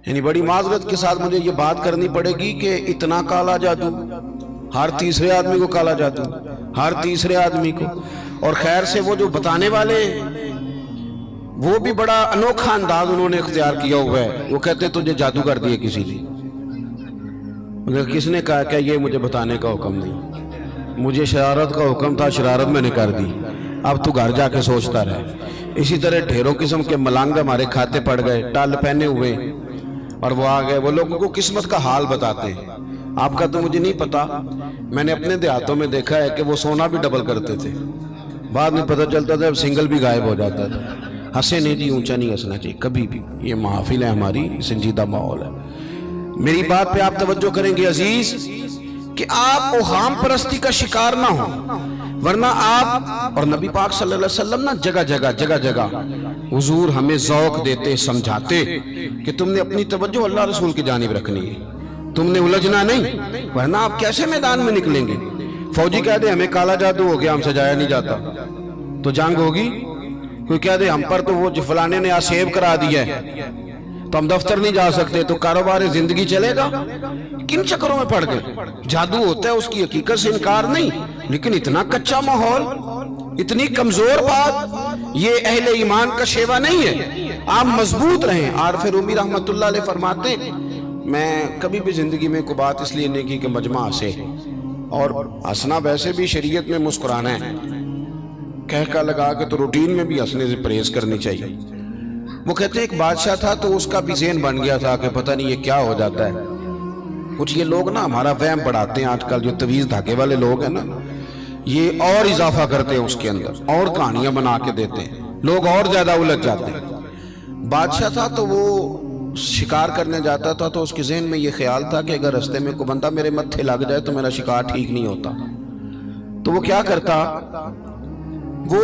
یعنی بڑی معذرت کے ساتھ مجھے یہ بات کرنی پڑے گی کہ اتنا کالا جادو، ہر تیسرے آدمی کو کالا جادو، ہر تیسرے آدمی کو. اور خیر سے وہ جو بتانے والے وہ بھی بڑا انوکھا انداز انہوں نے اختیار کیا ہوا ہے. وہ کہتے تجھے جادو کر دیا کسی نے. مگر کس نے کہا کہ یہ مجھے بتانے کا حکم نہیں، مجھے شرارت کا حکم تھا، شرارت میں نے کر دی، اب تو گھر جا کے سوچتا رہے. اسی طرح ڈھیروں قسم کے ملنگ ہمارے کھاتے پڑ گئے، ٹال پہنے ہوئے، اور وہ آ گئے. وہ لوگوں کو قسمت کا حال بتاتے ہیں. آپ کا تو مجھے نہیں پتا، میں نے اپنے دیہاتوں میں دیکھا ہے کہ وہ سونا بھی ڈبل کرتے تھے، بعد میں پتہ چلتا تھا اب سنگل بھی غائب ہو جاتا تھا. ہنسے نہیں جی، اونچا نہیں ہنسنا چاہیے کبھی بھی. یہ محافل ہے ہماری، سنجیدہ ماحول ہے. میری بات پہ آپ توجہ کریں گے عزیز کہ آپ اوہام پرستی کا شکار نہ ہوں، ورنہ آپ اور نبی پاک صلی اللہ علیہ وسلم نا جگہ جگہ حضور ہمیں ذوق دیتے، سمجھاتے کہ تم نے اپنی توجہ اللہ رسول کی جانب رکھنی ہے، تم نے الجھنا نہیں، ورنہ آپ کیسے میدان میں نکلیں گے. فوجی کہہ دے ہمیں کالا جادو ہو گیا، ہم سے جایا نہیں جاتا، تو جنگ ہوگی. کوئی کہہ دے ہم پر تو وہ فلانے نے آسیب کرا دیا ہے تو ہم دفتر نہیں جا سکتے، تو کاروبار زندگی چلے گا. کن چکروں میں پڑ گئے. جادو ہوتا ہے، اس کی حقیقت سے انکار نہیں، لیکن اتنا کچا ماحول، اتنی کمزور بات، یہ اہل ایمان کا شیوا نہیں ہے. آپ مضبوط رہیں. عارف رومی رحمت اللہ علیہ فرماتے میں کبھی بھی زندگی میں کوئی بات اس لیے نہیں کی کہ مجمع ہنسے، اور ہنسنا ویسے بھی شریعت میں مسکرانا ہے، کہہ کا لگا کے تو روٹین میں بھی ہنسنے سے پرہیز کرنی چاہیے. وہ کہتے ہیں ایک بادشاہ تھا تو اس کا بھی ذہن بن گیا تھا کہ پتہ نہیں یہ کیا ہو جاتا ہے. کچھ یہ لوگ نا ہمارا وہم بڑھاتے ہیں، آج کل جو تویز دھاگے والے لوگ ہیں نا، یہ اور اضافہ کرتے ہیں اس کے اندر، اور کہانیاں بنا کے دیتے ہیں، لوگ اور زیادہ الجھ جاتے ہیں. بادشاہ تھا تو وہ شکار کرنے جاتا تھا تو اس کے ذہن میں یہ خیال تھا کہ اگر رستے میں کوئی بندہ میرے متھے لگ جائے تو میرا شکار ٹھیک نہیں ہوتا. تو وہ کیا کرتا، وہ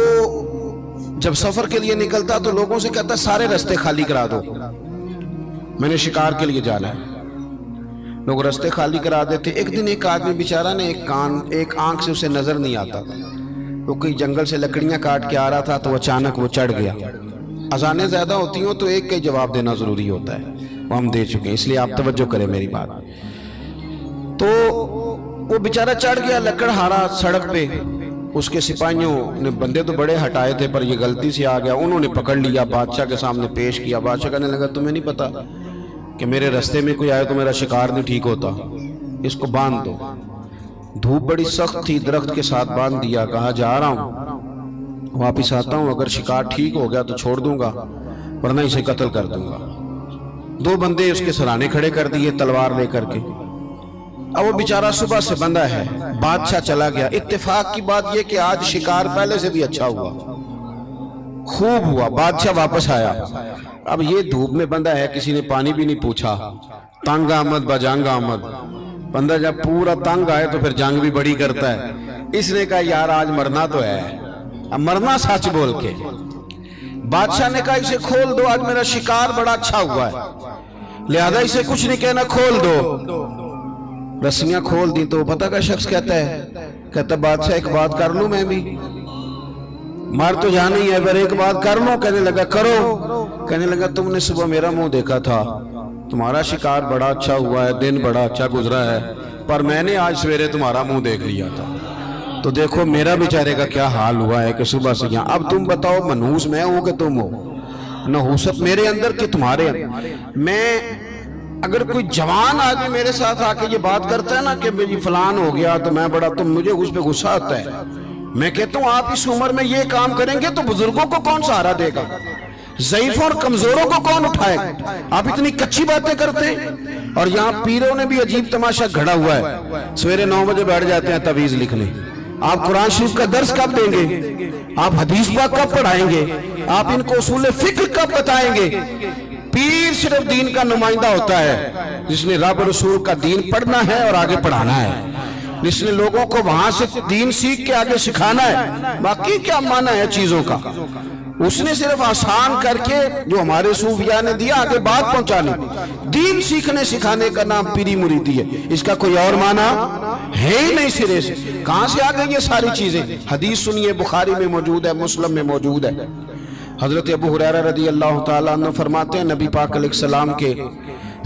جب سفر کے لیے نکلتا تو لوگوں سے کہتا سارے رستے خالی کرا دو، میں نے شکار کے لیے جانا ہے. لوگ رستے خالی کرا دیتے. ایک دن ایک آدمی بیچارہ نے ایک آنکھ سے اسے نظر نہیں آتا، وہ کوئی جنگل سے لکڑیاں کاٹ کے آ رہا تھا تو اچانک وہ چڑھ گیا. اذانیں زیادہ ہوتی ہوں تو ایک کا ہی جواب دینا ضروری ہوتا ہے، وہ ہم دے چکے ہیں، اس لیے آپ توجہ کریں میری بات. تو وہ بیچارہ چڑھ گیا لکڑ ہارا سڑک پہ. اس کے سپاہیوں نے بندے تو بڑے ہٹائے تھے پر یہ غلطی سے آ گیا، انہوں نے پکڑ لیا، بادشاہ کے سامنے پیش کیا. بادشاہ کہنے لگا تمہیں نہیں پتا کہ میرے رستے میں کوئی آئے تو میرا شکار نہیں ٹھیک ہوتا، اس کو باندھ دو. دھوپ بڑی سخت تھی، درخت کے ساتھ باندھ دیا. کہا جا رہا ہوں، واپس آتا ہوں، اگر شکار ٹھیک ہو گیا تو چھوڑ دوں گا ورنہ اسے قتل کر دوں گا. 2 بندے اس کے سرانے کھڑے کر دیے تلوار لے کر کے. اب وہ بیچارہ صبح سے بندہ ہے. بادشاہ چلا گیا. اتفاق کی بات یہ کہ آج شکار پہلے سے بھی اچھا ہوا، خوب ہوا. بادشاہ واپس آیا. اب یہ دھوپ میں بندہ ہے، کسی نے پانی بھی نہیں پوچھا. تنگ آمد بجنگ آمد. بندہ جب پورا تنگ آئے تو پھر جنگ بھی بڑی کرتا ہے. اس نے کہا یار آج مرنا تو ہے، اب مرنا سچ بول کے. بادشاہ نے کہا اسے کھول دو، آج میرا شکار بڑا اچھا ہوا ہے، لہذا اسے کچھ نہیں کہنا، کھول دو. رسیاں کھول دی تو پتہ کا شخص کہتا بادشاہ ایک بات کر لوں میں بھی، مار تو جانا ہی ہے پر ایک بات کر لوں. کہنے لگا کرو. کہنے لگا تم نے صبح میرا منہ دیکھا تھا، تمہارا شکار بڑا اچھا ہوا ہے، دن بڑا اچھا گزرا ہے، پر میں نے آج سویرے تمہارا منہ دیکھ لیا تھا، تو دیکھو میرا بیچارے کا کیا حال ہوا ہے کہ صبح سے یہاں. اب تم بتاؤ منحوس میں ہوں کہ تم ہو؟ نحوست میرے اندر کہ تمہارے اندر؟ میں اگر کوئی جوان آدمی میرے ساتھ آ کے یہ بات کرتا ہے نا کہ میری فلان ہو گیا تو میں بڑا، تم مجھے اس پہ غصہ آتا ہے. میں کہتا ہوں آپ اس عمر میں یہ کام کریں گے تو بزرگوں کو کون سہارا دے گا؟ ضعیفوں اور کمزوروں کو کون اٹھائے گا؟ آپ اتنی کچی باتیں کرتے ہیں. اور یہاں پیروں نے بھی عجیب تماشا گھڑا ہوا ہے. سویرے 9 بجے بیٹھ جاتے ہیں تعویذ لکھنے. آپ قرآن شریف کا درس کب دیں گے؟ آپ حدیث پاک کب پڑھائیں گے؟ آپ ان کو اصول فقہ کب بتائیں گے؟ پیر صرف دین کا نمائندہ ہوتا ہے جس نے رب رسول کا دین پڑھنا ہے اور آگے پڑھانا ہے، جس نے لوگوں کو وہاں سے دین سیکھ کے آگے سکھانا ہے. باقی کیا معنی ہے چیزوں کا؟ اس نے صرف آسان کر کے جو ہمارے صوفیاء نے دیا آگے بات پہنچانی. دین سیکھنے سکھانے کا نام پیری مریدی ہے، اس کا کوئی اور معنی ہے ہی نہیں سرے سے. کہاں سے آ گئی یہ ساری چیزیں؟ حدیث سنیے، بخاری میں موجود ہے، مسلم میں موجود ہے. حضرت ابو ہریرہ رضی اللہ تعالیٰ عنہ فرماتے ہیں نبی پاک علیہ السلام کے